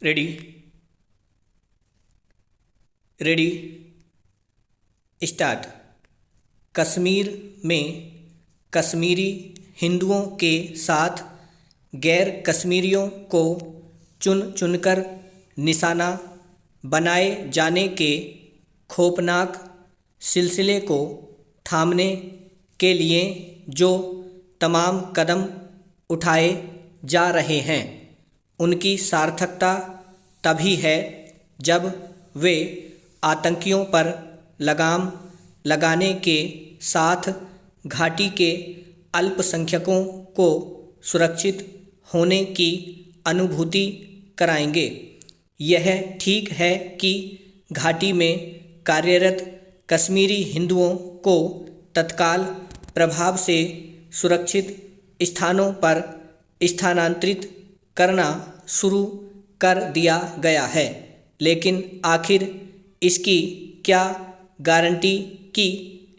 Ready ready start. Kashmir में कश्मीरी हिंदुओं के साथ गैर कश्मीरियों को चुन चुनकर निशाना बनाए जाने के खौफनाक सिलसिले को थामने के लिए जो तमाम कदम उठाए जा रहे हैं उनकी सार्थकता तभी है जब वे आतंकियों पर लगाम लगाने के साथ घाटी के अल्पसंख्यकों को सुरक्षित होने की अनुभूति कराएंगे। यह ठीक है कि घाटी में कार्यरत कश्मीरी हिंदुओं को तत्काल प्रभाव से सुरक्षित स्थानों पर स्थानांतरित करना शुरू कर दिया गया है, लेकिन आखिर इसकी क्या गारंटी कि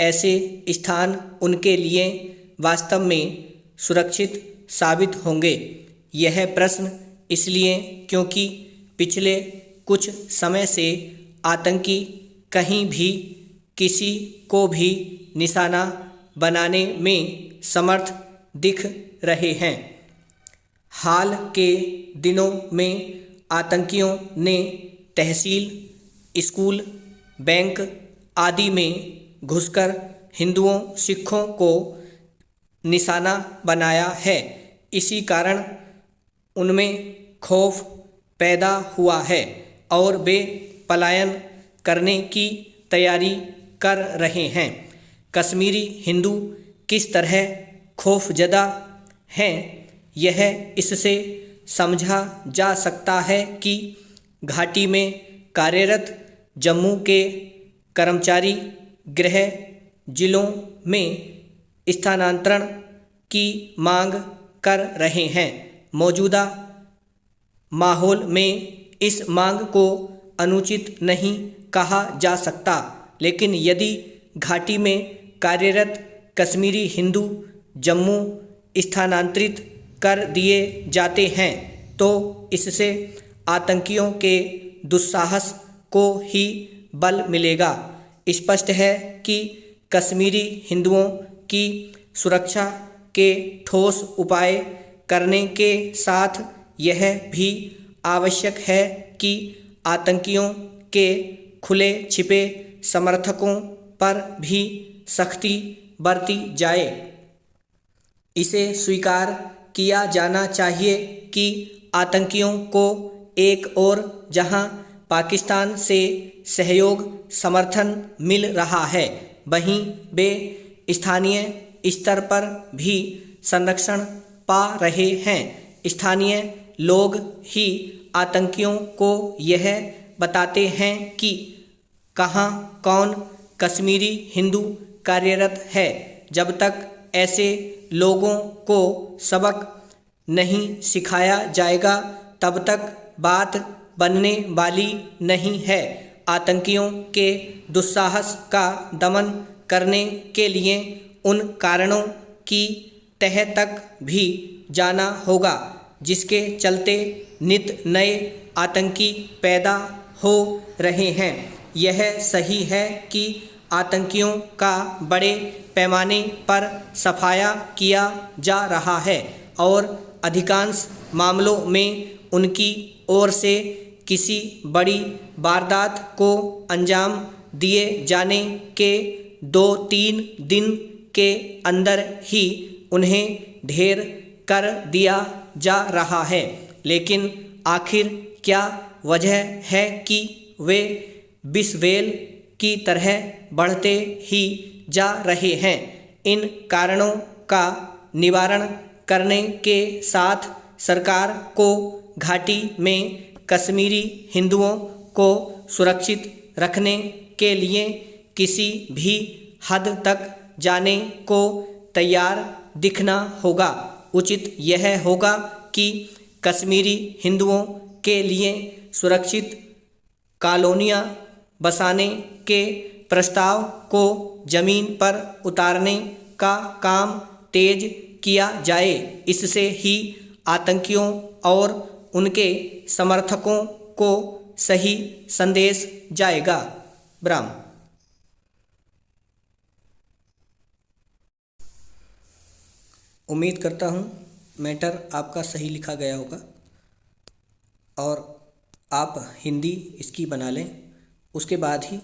ऐसे स्थान उनके लिए वास्तव में सुरक्षित साबित होंगे? यह प्रश्न इसलिए क्योंकि पिछले कुछ समय से आतंकी कहीं भी किसी को भी निशाना बनाने में समर्थ दिख रहे हैं। हाल के दिनों में आतंकियों ने तहसील, स्कूल, बैंक आदि में घुसकर हिंदुओं, सिखों को निशाना बनाया है। इसी कारण उनमें खौफ पैदा हुआ है और वे पलायन करने की तैयारी कर रहे हैं। कश्मीरी हिंदू किस तरह खौफजदा हैं, यह इससे समझा जा सकता है कि घाटी में कार्यरत जम्मू के कर्मचारी गृह जिलों में स्थानांतरण की मांग कर रहे हैं। मौजूदा माहौल में इस मांग को अनुचित नहीं कहा जा सकता, लेकिन यदि घाटी में कार्यरत कश्मीरी हिंदू जम्मू स्थानांतरित कर दिए जाते हैं तो इससे आतंकियों के दुस्साहस को ही बल मिलेगा। स्पष्ट है कि कश्मीरी हिंदुओं की सुरक्षा के ठोस उपाय करने के साथ यह भी आवश्यक है कि आतंकियों के खुले छिपे समर्थकों पर भी सख्ती बरती जाए। इसे स्वीकार किया जाना चाहिए कि आतंकियों को एक ओर जहां पाकिस्तान से सहयोग समर्थन मिल रहा है, वहीं वे स्थानीय स्तर पर भी संरक्षण पा रहे हैं। स्थानीय लोग ही आतंकियों को यह बताते हैं कि कहां कौन कश्मीरी हिंदू कार्यरत है। जब तक ऐसे लोगों को सबक नहीं सिखाया जाएगा तब तक बात बनने वाली नहीं है। आतंकियों के दुस्साहस का दमन करने के लिए उन कारणों की तह तक भी जाना होगा जिसके चलते नित नए आतंकी पैदा हो रहे हैं। यह सही है कि आतंकियों का बड़े पैमाने पर सफाया किया जा रहा है और अधिकांश मामलों में उनकी ओर से किसी बड़ी वारदात को अंजाम दिए जाने के 2-3 दिन के अंदर ही उन्हें ढेर कर दिया जा रहा है। लेकिन आखिर क्या वजह है कि वे विषवैल की तरह बढ़ते ही जा रहे हैं? इन कारणों का निवारण करने के साथ सरकार को घाटी में कश्मीरी हिंदुओं को सुरक्षित रखने के लिए किसी भी हद तक जाने को तैयार दिखना होगा। उचित यह होगा कि कश्मीरी हिंदुओं के लिए सुरक्षित कॉलोनियां बसाने के प्रस्ताव को जमीन पर उतारने का काम तेज किया जाए। इससे ही आतंकियों और उनके समर्थकों को सही संदेश जाएगा। विराम। उम्मीद करता हूँ मैटर आपका सही लिखा गया होगा और आप हिंदी इसकी बना लें, उसके बाद ही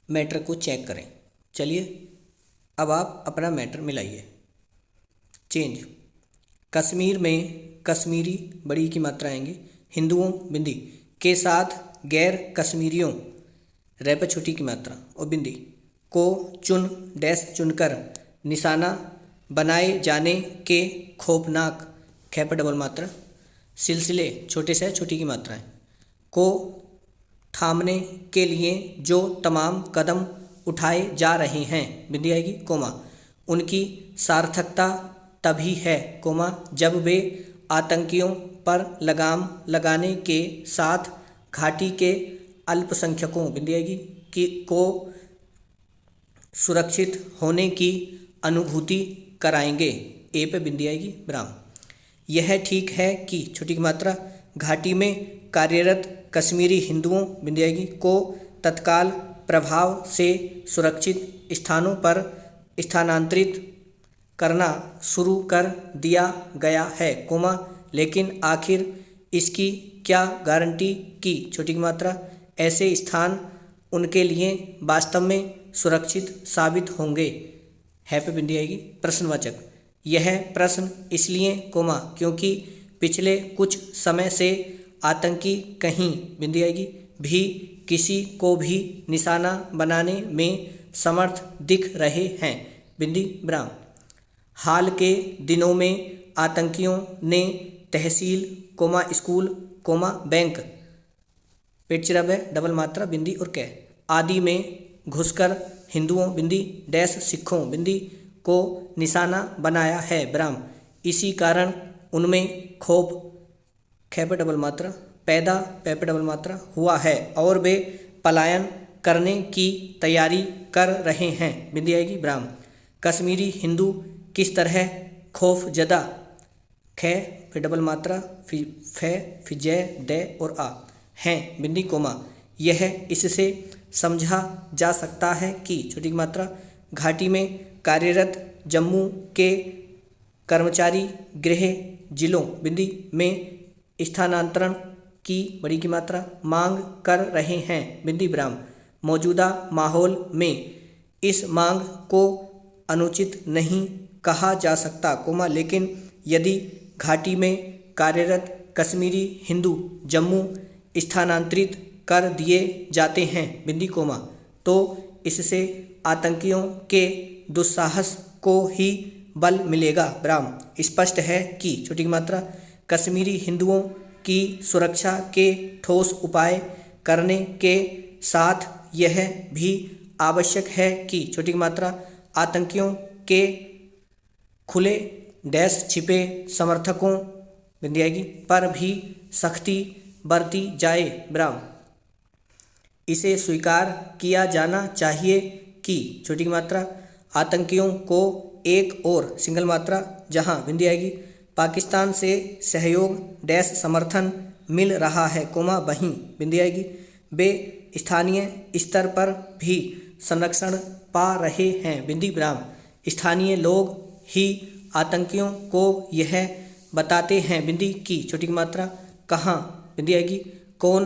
मैटर को चेक करें। चलिए अब आप अपना मैटर मिलाइए। चेंज। कश्मीर में कश्मीरी बड़ी की मात्रा आएंगी, हिंदुओं बिंदी के साथ गैर कश्मीरियों रे पे छोटी की मात्रा और बिंदी को चुन डैश चुनकर निशाना बनाए जाने के खौफनाक खे पे डबल मात्रा सिलसिले छोटे से छोटी की मात्राएं को थामने के लिए जो तमाम कदम उठाए जा रहे हैं बिंदी आएगी कोमा उनकी सार्थकता तभी है कोमा जब वे आतंकियों पर लगाम लगाने के साथ घाटी के अल्पसंख्यकों बिंदी आएगी को सुरक्षित होने की अनुभूति कराएंगे। ए पे बिंदी आएगी विराम। यह ठीक है कि छोटी की मात्रा घाटी में कार्यरत कश्मीरी हिंदुओं बिंदी आएगी को तत्काल प्रभाव से सुरक्षित स्थानों पर स्थानांतरित करना शुरू कर दिया गया है कोमा लेकिन आखिर इसकी क्या गारंटी कि छोटी की मात्रा ऐसे स्थान उनके लिए वास्तव में सुरक्षित साबित होंगे। है पे बिंदी आएगी प्रश्नवाचक। यह प्रश्न इसलिए कोमा क्योंकि पिछले कुछ समय से आतंकी कहीं बिंदी आएगी भी किसी को भी निशाना बनाने में समर्थ दिख रहे हैं बिंदी विराम। हाल के दिनों में आतंकियों ने तहसील कोमा स्कूल कोमा बैंक पेटचिरब है डबल मात्रा बिंदी और कै आदि में घुसकर हिंदुओं बिंदी डैश सिखों बिंदी को निशाना बनाया है विराम। इसी कारण उनमें खौफ खे पे डबल मात्रा पैदा पे डबल मात्रा हुआ है और वे पलायन करने की तैयारी कर रहे हैं बिंदी आएगी विराम। कश्मीरी हिंदू किस तरह खौफ ज़दा खे फिर डबल मात्रा फे फिर जय दे और आ हैं बिंदी कोमा यह इससे समझा जा सकता है कि छोटी की मात्रा घाटी में कार्यरत जम्मू के कर्मचारी गृह जिलों बिंदी में स्थानांतरण की बड़ी की मात्रा मांग कर रहे हैं बिंदी विराम। मौजूदा माहौल में इस मांग को अनुचित नहीं कहा जा सकता कोमा लेकिन यदि घाटी में कार्यरत कश्मीरी हिंदू जम्मू स्थानांतरित कर दिए जाते हैं बिंदी कोमा तो इससे आतंकियों के दुस्साहस को ही बल मिलेगा विराम। स्पष्ट है कि छोटी की मात्रा कश्मीरी हिंदुओं की सुरक्षा के ठोस उपाय करने के साथ यह भी आवश्यक है कि छोटी की मात्रा आतंकियों के खुले डैश छिपे समर्थकों बिंदी आएगी पर भी सख्ती बरती जाए विराम। इसे स्वीकार किया जाना चाहिए कि छोटी की मात्रा आतंकियों को एक और सिंगल मात्रा जहां बिंदी आएगी पाकिस्तान से सहयोग डैश समर्थन मिल रहा है कोमा वहीं बिंदी आएगी वे स्थानीय स्तर पर भी संरक्षण पा रहे हैं बिंदी विराम। स्थानीय लोग ही आतंकियों को यह बताते हैं बिंदी की छोटी की मात्रा कहाँ बिंदी आएगी कौन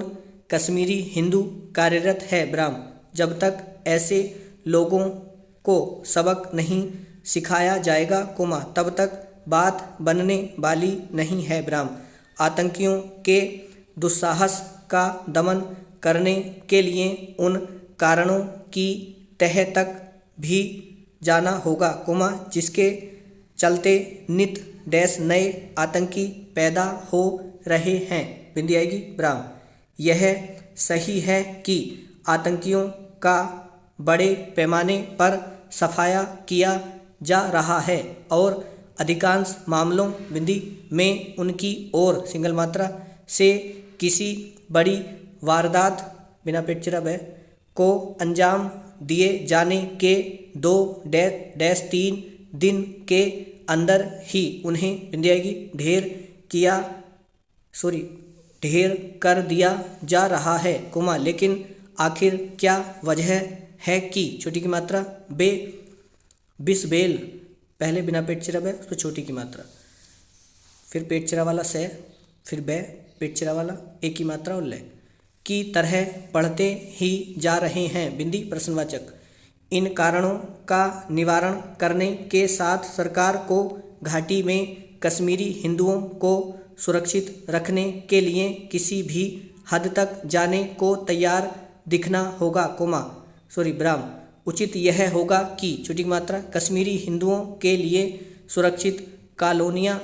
कश्मीरी हिंदू कार्यरत है विराम। जब तक ऐसे लोगों को सबक नहीं सिखाया जाएगा कोमा तब तक बात बनने वाली नहीं है विराम। आतंकियों के दुस्साहस का दमन करने के लिए उन कारणों की तह तक भी जाना होगा कोमा जिसके चलते नित डैश नए आतंकी पैदा हो रहे हैं बिंदी आएगी विराम। यह सही है कि आतंकियों का बड़े पैमाने पर सफाया किया जा रहा है और अधिकांश मामलों बिंदी में उनकी ओर सिंगल मात्रा से किसी बड़ी वारदात बिना पेटचिरब है को अंजाम दिए जाने के 2-3 दिन के अंदर ही उन्हें बिंदी आएगी ढेर किया सॉरी ढेर कर दिया जा रहा है कोमा, लेकिन आखिर क्या वजह है कि, छोटी की मात्रा बे बिस्बेल, पहले बिना पेट चिरा बै, उस पर छोटी की मात्रा, फिर पेट चिरा वाला से, फिर बै पेट चिरा वाला एक की मात्रा और ले, की तरह पढ़ते ही जा रहे हैं बिंदी प्रश्नवाचक। इन कारणों का निवारण करने के साथ सरकार को घाटी में कश्मीरी हिंदुओं को सुरक्षित रखने के लिए किसी भी हद तक जाने को तैयार दिखना होगा कोमा, सॉरी ब्राह्म, उचित यह होगा कि, छोटी की मात्रा, कश्मीरी हिंदुओं के लिए सुरक्षित कॉलोनियाँ,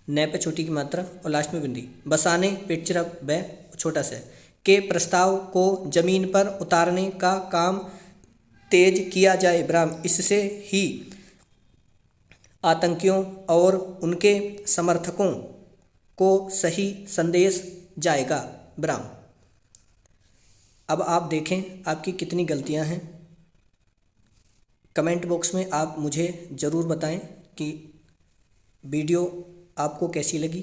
न पे छोटी की मात्रा और लास्ट में बिंदी, बसाने पेटचिरा बै छोटा से, के प्रस्ताव को जमीन पर उतारने का काम तेज किया जाए ब्राह्म। इससे ही आतंकियों और उनके समर्थकों को सही संदेश जाएगा ब्राह्म। अब आप देखें आपकी कितनी गलतियां हैं। कमेंट बॉक्स में आप मुझे ज़रूर बताएं कि वीडियो आपको कैसी लगी,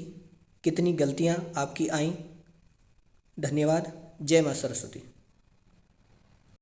कितनी गलतियां आपकी आईं। धन्यवाद। जय मां सरस्वती।